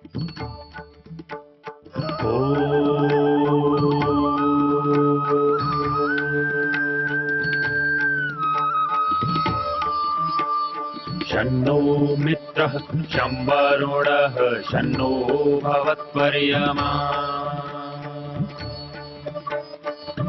शन्नो मित्रः शं वरुणः शन्नो भवत्वर्यमा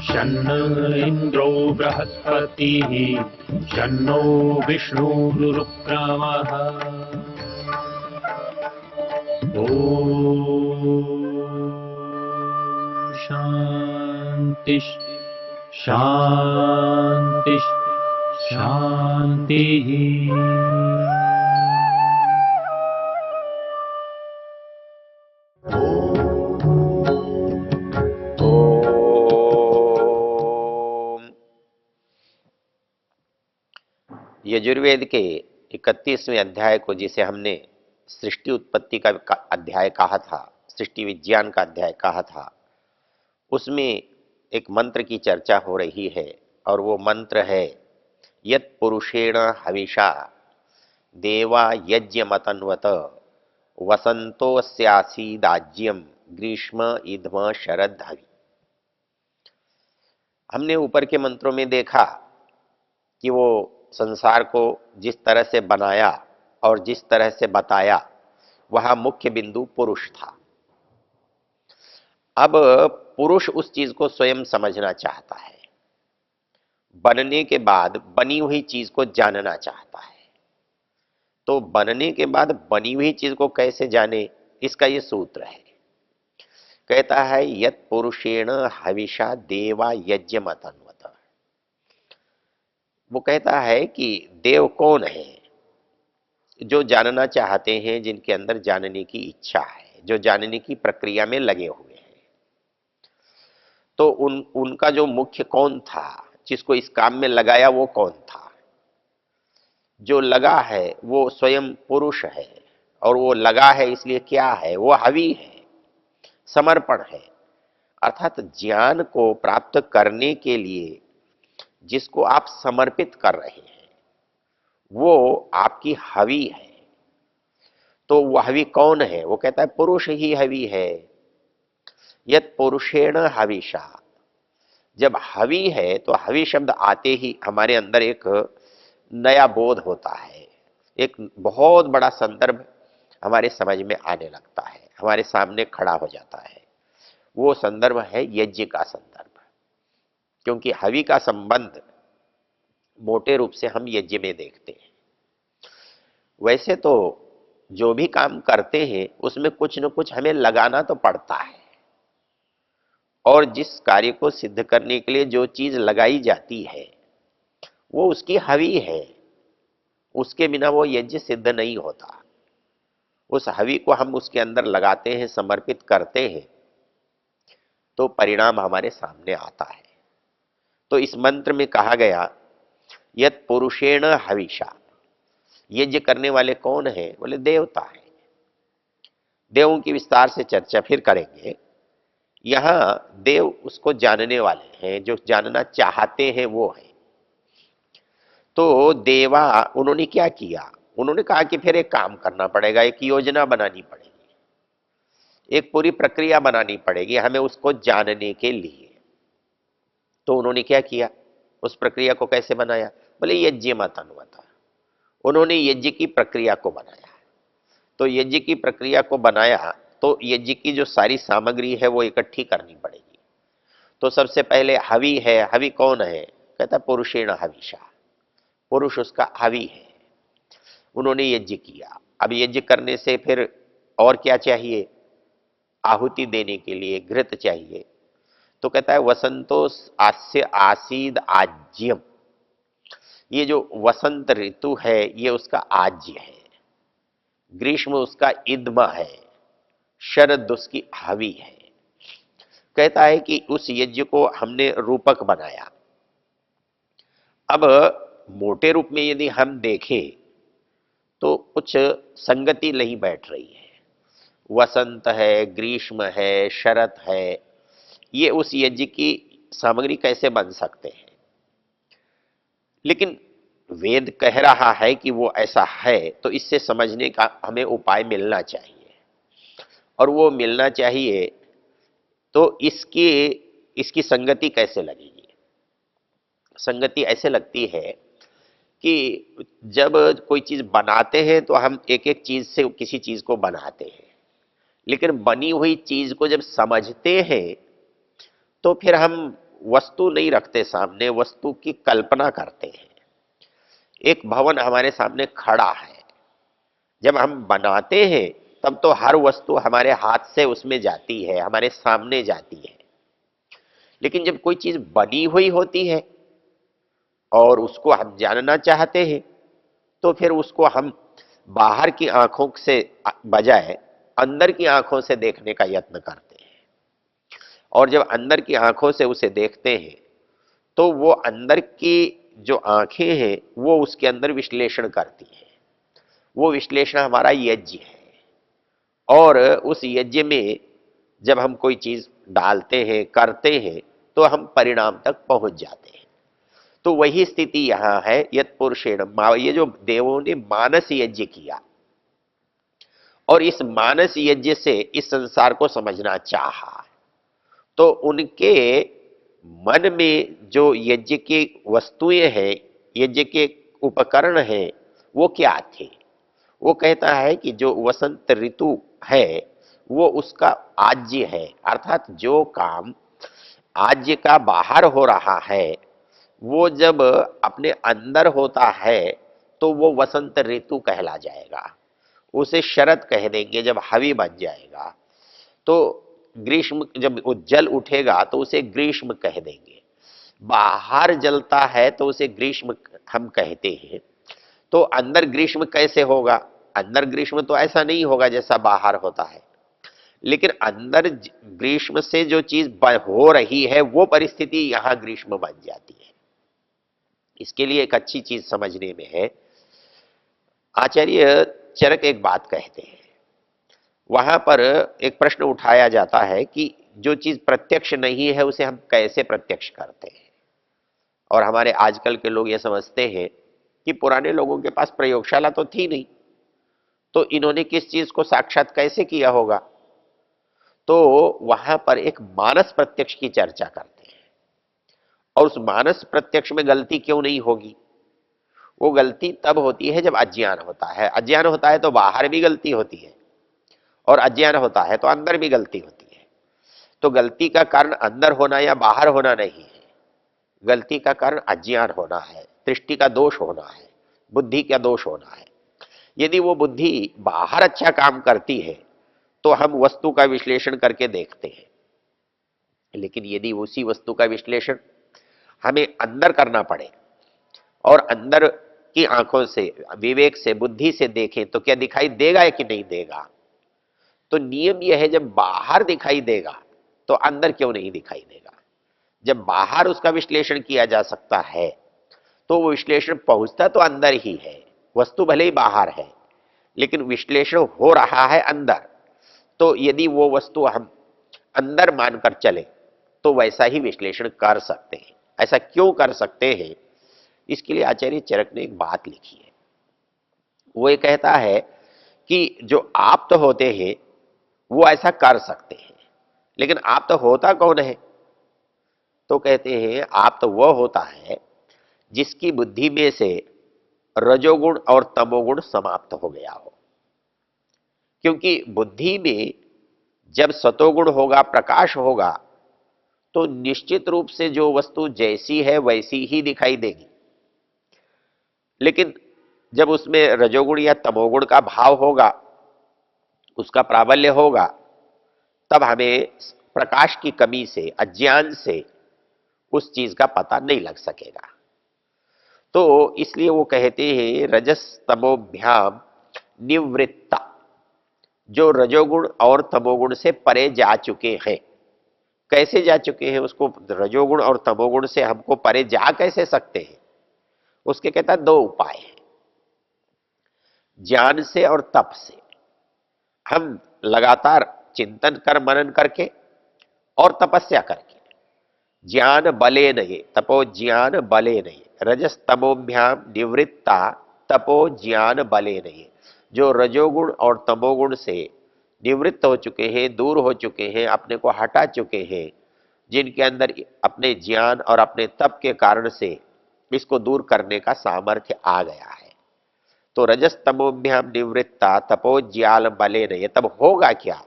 शन्न इन्द्रो बृहस्पतिः शन्नो विष्णुरुक्रमः ॐ शान्ति शान्ति शान्तिः। यजुर्वेद के 31वें अध्याय को, जिसे हमने सृष्टि उत्पत्ति का अध्याय कहा था, सृष्टि विज्ञान का अध्याय कहा था, उसमें एक मंत्र की चर्चा हो रही है और वो मंत्र है यत् पुरुषेण हविषा देवा यज्ञमतन्वत वसंतोस्यासीदाज्यम ग्रीष्म इध्म शरद हवि। हमने ऊपर के मंत्रों में देखा कि वो संसार को जिस तरह से बनाया और जिस तरह से बताया, वह मुख्य बिंदु पुरुष था। अब पुरुष उस चीज को स्वयं समझना चाहता है, बनने के बाद बनी हुई चीज को जानना चाहता है। तो बनने के बाद बनी हुई चीज को कैसे जाने, इसका ये सूत्र है। कहता है यत् पुरुषेण हविषा देवा यज्ञमतन्वत। वो कहता है कि देव कौन है, जो जानना चाहते हैं, जिनके अंदर जानने की इच्छा है, जो जानने की प्रक्रिया में लगे हुए हैं। तो उनका जो मुख्य कौन था, जिसको इस काम में लगाया, वो कौन था? जो लगा है वो स्वयं पुरुष है, और वो लगा है इसलिए क्या है? वो हवि है, समर्पण है। अर्थात ज्ञान को प्राप्त करने के लिए जिसको आप समर्पित कर रहे हैं, वो आपकी हवि है। तो वह हवि कौन है? वो कहता है पुरुष ही हवि है। यत् पुरुषेण हविषा। जब हवि है तो हवि शब्द आते ही हमारे अंदर एक नया बोध होता है, एक बहुत बड़ा संदर्भ हमारे समझ में आने लगता है, हमारे सामने खड़ा हो जाता है। वो संदर्भ है यज्ञ का संदर्भ, क्योंकि हवि का संबंध मोटे रूप से हम यज्ञ में देखते हैं। वैसे तो जो भी काम करते हैं उसमें कुछ न कुछ हमें लगाना तो पड़ता है, और जिस कार्य को सिद्ध करने के लिए जो चीज लगाई जाती है वो उसकी हवि है। उसके बिना वो यज्ञ सिद्ध नहीं होता। उस हवि को हम उसके अंदर लगाते हैं, समर्पित करते हैं, तो परिणाम हमारे सामने आता है। तो इस मंत्र में कहा गया यत् पुरुषेण हविषा। यज्ञ करने वाले कौन है? बोले देवता है। देवों की विस्तार से चर्चा फिर करेंगे। यहां देव उसको जानने वाले हैं, जो जानना चाहते हैं वो है। तो देवा उन्होंने क्या किया? उन्होंने कहा कि फिर एक काम करना पड़ेगा, एक योजना बनानी पड़ेगी, एक पूरी प्रक्रिया बनानी पड़ेगी हमें उसको जानने के लिए। तो उन्होंने क्या किया? उस प्रक्रिया को कैसे बनाया? बोले यज्ञ मतन्वत। उन्होंने यज्ञ की प्रक्रिया को बनाया। तो यज्ञ की प्रक्रिया को बनाया तो यज्ञ की जो सारी सामग्री है वो इकट्ठी करनी पड़ेगी। तो सबसे पहले हवि है। हवि कौन है? कहता पुरुषेण हविषा। पुरुष उसका हवि है। उन्होंने यज्ञ किया। अब यज्ञ करने से फिर और क्या चाहिए? आहुति देने के लिए घृत चाहिए। तो कहता है वसंतो आस्य आसीद आज्यम। ये जो वसंत ऋतु है ये उसका आज्य है, ग्रीष्म उसका इद्म है, शरद उसकी हवि है। कहता है कि उस यज्ञ को हमने रूपक बनाया। अब मोटे रूप में यदि हम देखें तो कुछ संगति नहीं बैठ रही है। वसंत है, ग्रीष्म है, शरत है, ये उस यज्ञ की सामग्री कैसे बन सकते हैं? लेकिन वेद कह रहा है कि वो ऐसा है, तो इससे समझने का हमें उपाय मिलना चाहिए। और वो मिलना चाहिए, तो इसकी संगति कैसे लगेगी? संगति ऐसे लगती है कि जब कोई चीज बनाते हैं तो हम एक एक चीज से किसी चीज को बनाते हैं, लेकिन बनी हुई चीज को जब समझते हैं तो फिर हम वस्तु नहीं रखते सामने, वस्तु की कल्पना करते हैं। एक भवन हमारे सामने खड़ा है, जब हम बनाते हैं तब तो हर वस्तु हमारे हाथ से उसमें जाती है, हमारे सामने जाती है। लेकिन जब कोई चीज बनी हुई होती है और उसको हम जानना चाहते हैं, तो फिर उसको हम बाहर की आंखों से बजाय अंदर की आंखों से देखने का यत्न करते हैं। और जब अंदर की आंखों से उसे देखते हैं तो वो अंदर की जो आंखें हैं वो उसके अंदर विश्लेषण करती हैं। वो विश्लेषण हमारा यज्ञ है, और उस यज्ञ में जब हम कोई चीज डालते हैं, करते हैं, तो हम परिणाम तक पहुंच जाते हैं। तो वही स्थिति यहां है। यत पुरुषेण, ये जो देवों ने मानस यज्ञ किया और इस मानस यज्ञ से इस संसार को समझना चाहा, तो उनके मन में जो यज्ञ की वस्तुएं हैं, यज्ञ के उपकरण हैं, वो क्या थे? वो कहता है कि जो वसंत ऋतु है वो उसका आज्य है, अर्थात जो काम आज्य का बाहर हो रहा है वो जब अपने अंदर होता है तो वो वसंत ऋतु कहला जाएगा। उसे शरद कह देंगे जब हवि बन जाएगा। तो ग्रीष्म, जब वो जल उठेगा तो उसे ग्रीष्म कह देंगे। बाहर जलता है तो उसे ग्रीष्म हम कहते हैं। तो अंदर ग्रीष्म कैसे होगा? अंदर ग्रीष्म तो ऐसा नहीं होगा जैसा बाहर होता है, लेकिन अंदर ग्रीष्म से जो चीज हो रही है वो परिस्थिति यहां ग्रीष्म बन जाती है। इसके लिए एक अच्छी चीज समझने में है, आचार्य चरक एक बात कहते हैं, वहां पर एक प्रश्न उठाया जाता है कि जो चीज प्रत्यक्ष नहीं है उसे हम कैसे प्रत्यक्ष करते हैं। और हमारे आजकल के लोग ये समझते हैं कि पुराने लोगों के पास प्रयोगशाला तो थी नहीं, तो इन्होंने किस चीज को साक्षात कैसे किया होगा? तो वहां पर एक मानस प्रत्यक्ष की चर्चा करते हैं। और उस मानस प्रत्यक्ष में गलती क्यों नहीं होगी? वो गलती तब होती है जब अज्ञान होता है। अज्ञान होता है तो बाहर भी गलती होती है, और अज्ञान होता है तो अंदर भी गलती होती है। तो गलती का कारण अंदर होना या बाहर होना नहीं है, गलती का कारण अज्ञान होना है, दृष्टि का दोष होना है, बुद्धि का दोष होना है। यदि वो बुद्धि बाहर अच्छा काम करती है तो हम वस्तु का विश्लेषण करके देखते हैं, लेकिन यदि उसी वस्तु का विश्लेषण हमें अंदर करना पड़े और अंदर की आंखों से, विवेक से, बुद्धि से देखें तो क्या दिखाई देगा या कि नहीं देगा? तो नियम यह है, जब बाहर दिखाई देगा तो अंदर क्यों नहीं दिखाई देगा? जब बाहर उसका विश्लेषण किया जा सकता है तो वो विश्लेषण पहुंचता तो अंदर ही है। वस्तु भले ही बाहर है लेकिन विश्लेषण हो रहा है अंदर। तो यदि वो वस्तु हम अंदर मानकर चले तो वैसा ही विश्लेषण कर सकते हैं। ऐसा क्यों कर सकते हैं? इसके लिए आचार्य चरक ने एक बात लिखी है। वो ये कहता है कि जो आप्त होते हैं वो ऐसा कर सकते हैं, लेकिन आप्त होता कौन है? तो कहते हैं आप्त वह होता है जिसकी बुद्धि में से रजोगुण और तमोगुण समाप्त हो गया हो। क्योंकि बुद्धि में जब सतोगुण होगा, प्रकाश होगा, तो निश्चित रूप से जो वस्तु जैसी है वैसी ही दिखाई देगी। लेकिन जब उसमें रजोगुण या तमोगुण का भाव होगा, उसका प्राबल्य होगा, तब हमें प्रकाश की कमी से, अज्ञान से उस चीज का पता नहीं लग सकेगा। तो इसलिए वो कहते हैं रजस तमोभ्याम निवृत्ता, जो रजोगुण और तमोगुण से परे जा चुके हैं। कैसे जा चुके हैं? उसको रजोगुण और तमोगुण से हमको परे जा कैसे सकते हैं? उसके कहता है दो उपाय हैं, ज्ञान से और तप से। हम लगातार चिंतन कर, मनन करके और तपस्या करके, ज्ञान बले नहीं, तपो ज्ञान बले नहीं, रजस तमोभ्याम निवृत्ता तपो ज्ञान बले नहीं। जो रजोगुण और तमोगुण से निवृत्त हो चुके हैं, दूर हो चुके हैं, अपने को हटा चुके हैं, जिनके अंदर अपने ज्ञान और अपने तप के कारण से इसको दूर करने का सामर्थ्य आ गया है। तो रजस तमोभ्याम निवृत्ता तपो ज्याल बलेन, ये तब होगा क्या?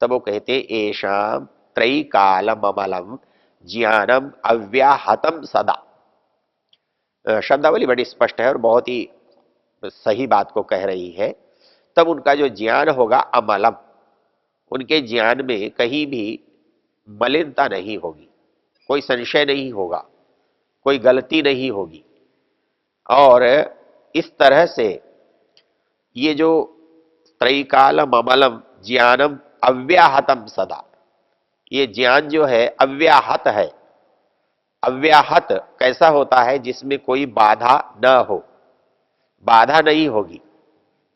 तब वो कहते एषाम त्रयी कालम अमलम ज्ञानम अव्याहतम सदा। शब्दावली बड़ी स्पष्ट है और बहुत ही सही बात को कह रही है। तब उनका जो ज्ञान होगा अमलम, उनके ज्ञान में कहीं भी मलिनता नहीं होगी, कोई संशय नहीं होगा, कोई गलती नहीं होगी। और इस तरह से ये जो त्रैकालम अमलम ज्ञानम अव्याहतम सदा, ये ज्ञान जो है अव्याहत है। अव्याहत कैसा होता है? जिसमें कोई बाधा न हो, बाधा नहीं होगी।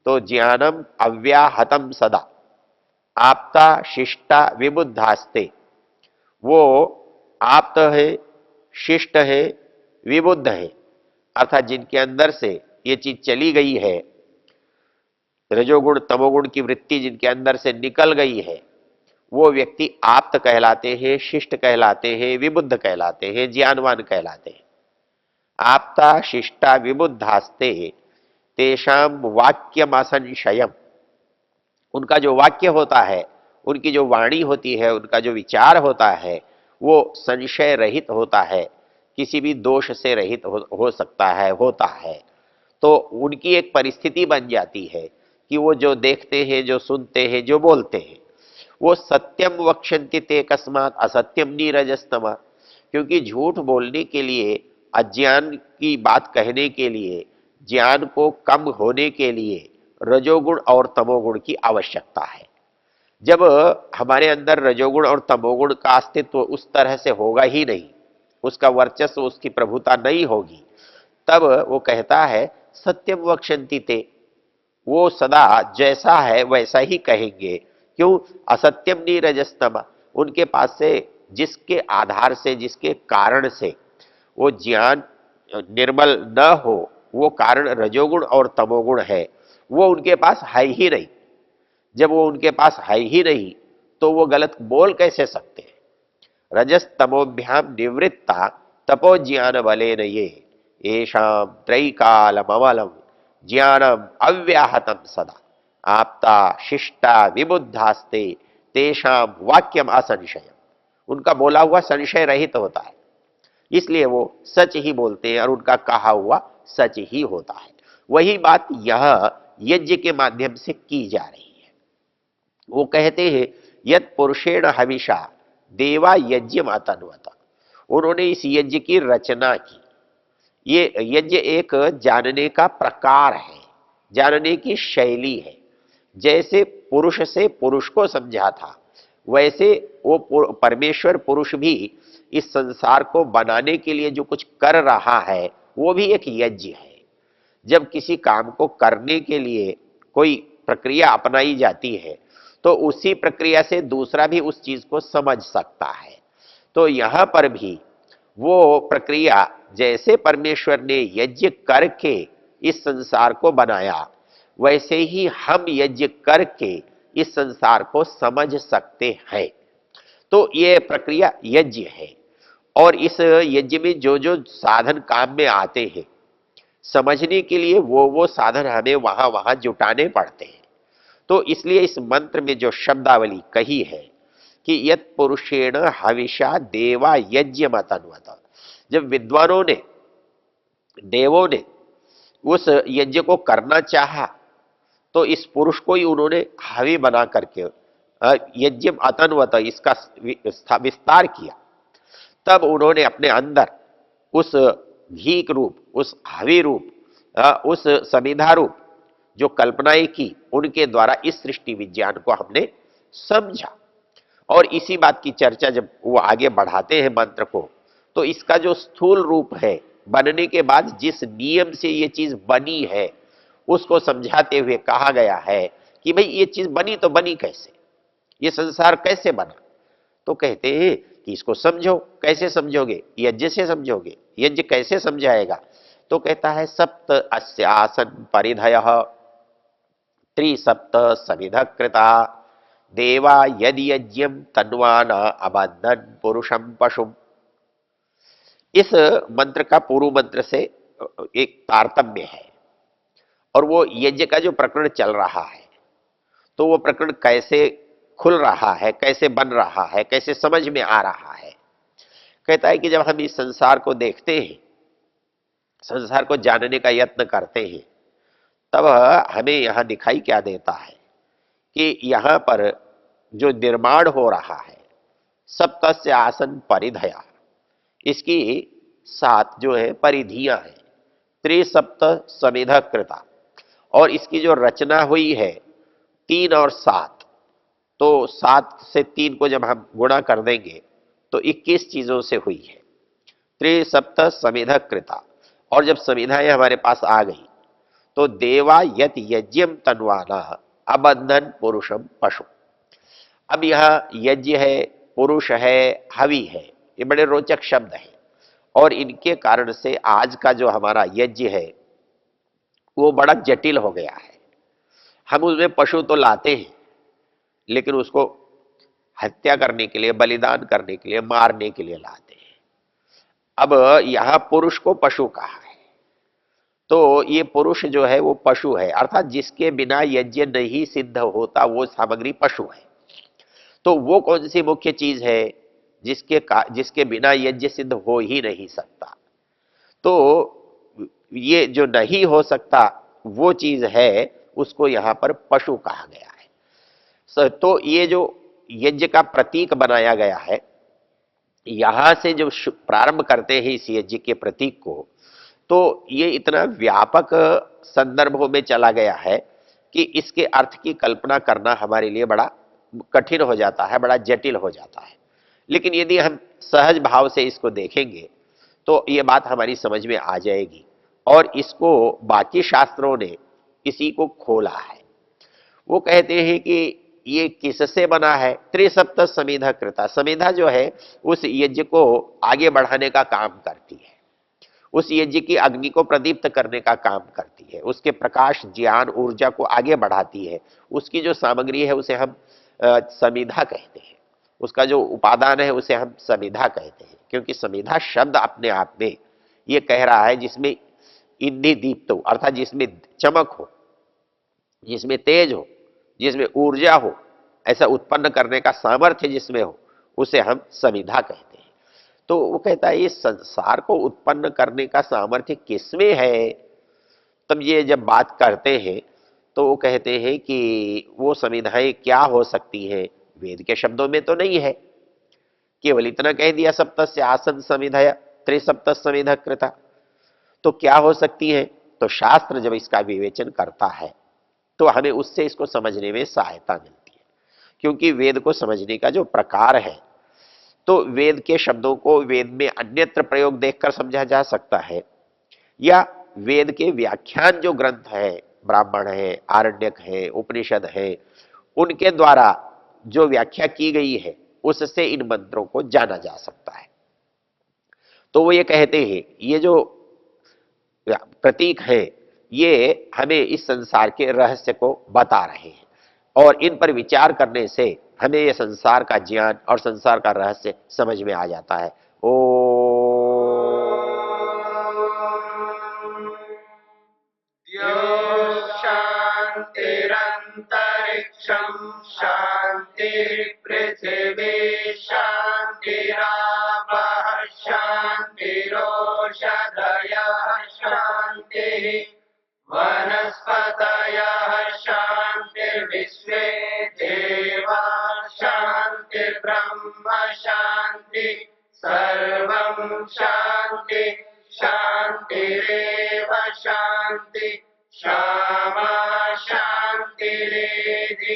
तो ज्ञानम अव्याहतम सदा आप्ता शिष्टा विबुद्धास्ते, वो आप्त है, शिष्ट है, विबुद्ध है, अर्थात जिनके अंदर से ये चीज चली गई है, रजोगुण तमोगुण की वृत्ति जिनके अंदर से निकल गई है, वो व्यक्ति आप्त कहलाते हैं, शिष्ट कहलाते हैं, विबुद्ध कहलाते हैं, ज्ञानवान कहलाते हैं। आप्ता शिष्टा विबुद्धास्ते तेषाम वाक्यम असंशयम, उनका जो वाक्य होता है, उनकी जो वाणी होती है, उनका जो विचार होता है, वो संशय रहित होता है, किसी भी दोष से रहित हो सकता है, होता है। तो उनकी एक परिस्थिति बन जाती है कि वो जो देखते हैं, जो सुनते हैं, जो बोलते हैं, वो सत्यम वक्षन्ति ते कस्मात् असत्यम नीरजस्तमा, क्योंकि झूठ बोलने के लिए, अज्ञान की बात कहने के लिए, ज्ञान को कम होने के लिए रजोगुण और तमोगुण की आवश्यकता है। जब हमारे अंदर रजोगुण और तमोगुण का अस्तित्व उस तरह से होगा ही नहीं, उसका वर्चस्व, उसकी प्रभुता नहीं होगी, तब वो कहता है सत्यम वक्षन्ति ते, वो सदा जैसा है वैसा ही कहेंगे। क्यों? असत्यम नीरजस्तमा, उनके पास से जिसके आधार से, जिसके कारण से वो ज्ञान निर्मल न हो, वो कारण रजोगुण और तमोगुण है, वो उनके पास है ही नहीं। जब वो उनके पास है ही नहीं तो वो गलत बोल कैसे सकते हैं? रजस तमोभ्याम निवृत्ता तपो ज्ञान बलेन ये येषाम त्रैकालममलम ज्ञानम अव्याहतम सदा आप्ता शिष्टा विबुद्धास्ते तेषाम वाक्यम असंशयम, उनका बोला हुआ संशय रहित होता है, इसलिए वो सच ही बोलते हैं और उनका कहा हुआ सच ही होता है। वही बात यह यज्ञ के माध्यम से की जा रही है। वो कहते हैं यत पुरुषेण हविषा देवा यज्ञ मातन्वत, उन्होंने इस यज्ञ की रचना की। ये यज्ञ एक जानने का प्रकार है, जानने की शैली है। जैसे पुरुष से पुरुष को समझा था, वैसे वो परमेश्वर पुरुष भी इस संसार को बनाने के लिए जो कुछ कर रहा है वो भी एक यज्ञ है। जब किसी काम को करने के लिए कोई प्रक्रिया अपनाई जाती है तो उसी प्रक्रिया से दूसरा भी उस चीज को समझ सकता है। तो यहां पर भी वो प्रक्रिया, जैसे परमेश्वर ने यज्ञ करके इस संसार को बनाया, वैसे ही हम यज्ञ करके इस संसार को समझ सकते हैं। तो ये प्रक्रिया यज्ञ है। और इस यज्ञ में जो जो साधन काम में आते हैं, समझने के लिए वो साधन हमें वहां वहां जुटाने पड़ते हैं। तो इसलिए इस मंत्र में जो शब्दावली कही है कि यत पुरुषेण हविषा देवा यज्ञ मतन्वत, जब विद्वानों ने, देवों ने उस यज्ञ को करना चाहा तो इस पुरुष को ही उन्होंने हवि बना करके यज्ञ अतन्वत, इसका विस्तार किया। तब उन्होंने अपने अंदर उस घी रूप, उस हवि रूप, उस समिधा रूप जो कल्पनाएं की, उनके द्वारा इस सृष्टि विज्ञान को हमने समझा। और इसी बात की चर्चा जब वो आगे बढ़ाते हैं मंत्र को, तो इसका जो स्थूल रूप है, बनने के बाद जिस नियम से ये चीज बनी है, उसको समझाते हुए कहा गया है कि भाई ये चीज बनी तो बनी कैसे, ये संसार कैसे बना? तो कहते हैं कि इसको समझो। कैसे समझोगे? यज्ञ से समझोगे। यज्ञ कैसे समझाएगा? तो कहता है सप्त अस्यासन परिधय त्रिसप्त समिध कृता देवा यदि यज्ञम तन्वान अबंधन पुरुषम पशुम। इस मंत्र का पूर्व मंत्र से एक तारतम्य है, और वो यज्ञ का जो प्रकरण चल रहा है, तो वो प्रकरण कैसे खुल रहा है, कैसे बन रहा है, कैसे समझ में आ रहा है। कहता है कि जब हम इस संसार को देखते हैं, संसार को जानने का यत्न करते हैं, तब हमें यहां दिखाई क्या देता है कि यहां पर जो निर्माण हो रहा है, सप्तस्य आसन परिधया, इसकी 7 जो है परिधियां हैं, त्रिसप्त समिध कृता, और इसकी जो रचना हुई है 3 और 7, तो 7 से 3 को जब हम गुणा कर देंगे तो 21 चीजों से हुई है। त्रिसप्त समिध कृता, और जब समिधाएं हमारे पास आ गई तो देवा यत यज्ञम तन्वाना अबंधन पुरुषम पशु। अब यहां यज्ञ है, पुरुष है, हवि है, ये बड़े रोचक शब्द हैं, और इनके कारण से आज का जो हमारा यज्ञ है वो बड़ा जटिल हो गया है। हम उसमें पशु तो लाते हैं, लेकिन उसको हत्या करने के लिए, बलिदान करने के लिए, मारने के लिए लाते हैं। अब यहां पुरुष को पशु कहा है, तो ये पुरुष जो है वो पशु है, अर्थात जिसके बिना यज्ञ नहीं सिद्ध होता वो सामग्री पशु है। तो वो कौन सी मुख्य चीज है जिसके बिना यज्ञ सिद्ध हो ही नहीं सकता? तो ये जो नहीं हो सकता वो चीज है, उसको यहां पर पशु कहा गया है। तो ये जो यज्ञ का प्रतीक बनाया गया है, यहां से जो प्रारंभ करते हैं इस यज्ञ के प्रतीक को, तो ये इतना व्यापक संदर्भों में चला गया है कि इसके अर्थ की कल्पना करना हमारे लिए बड़ा कठिन हो जाता है, बड़ा जटिल हो जाता है। लेकिन यदि हम सहज भाव से इसको देखेंगे तो ये बात हमारी समझ में आ जाएगी, और इसको बाकी शास्त्रों ने इसी को खोला है। वो कहते हैं कि ये किससे बना है? त्रिसप्त समिधा कृता। समिधा जो है उस यज्ञ को आगे बढ़ाने का काम करती है, उस यज्ञ की अग्नि को प्रदीप्त करने का काम करती है, उसके प्रकाश, ज्ञान, ऊर्जा को आगे बढ़ाती है। उसकी जो सामग्री है उसे हम समिधा कहते हैं, उसका जो उपादान है उसे हम समिधा कहते हैं, क्योंकि समिधा शब्द अपने आप में ये कह रहा है जिसमें इंधि दीप्त हो, अर्थात जिसमें चमक हो, जिसमें तेज हो, जिसमें ऊर्जा हो, ऐसा उत्पन्न करने का सामर्थ्य जिसमें हो, उसे हम समिधा कहते हैं। तो वो कहता है ये संसार को उत्पन्न करने का सामर्थ्य किसमें है? तब ये जब बात करते हैं तो वो कहते हैं कि वो समिधाएं क्या हो सकती हैं? वेद के शब्दों में तो नहीं है, केवल इतना कह दिया सप्तस्य आसन समिधया त्रिसप्त समिध कृता। तो क्या हो सकती है? तो शास्त्र जब इसका विवेचन करता है तो हमें उससे इसको समझने में सहायता मिलती है, क्योंकि वेद को समझने का जो प्रकार है, तो वेद के शब्दों को वेद में अन्यत्र प्रयोग देखकर समझा जा सकता है, या वेद के व्याख्यान जो ग्रंथ है, ब्राह्मण है, आरण्यक है, उपनिषद है, उनके द्वारा जो व्याख्या की गई है उससे इन मंत्रों को जाना जा सकता है। तो वो ये कहते हैं ये जो प्रतीक है ये हमें इस संसार के रहस्य को बता रहे हैं, और इन पर विचार करने से हमें ये संसार का ज्ञान और संसार का रहस्य समझ में आ जाता है। ओ शांतिरंतरिक्षम शांति पृथिवी शांतिरापः शांतिरोषधयः शांति वनस्पतयः शांतिर्विश्वे देवा शांतिर्ब्रह्म शांति सर्वं शांति शांतिरेव शांति क्षमा शांतिरेधि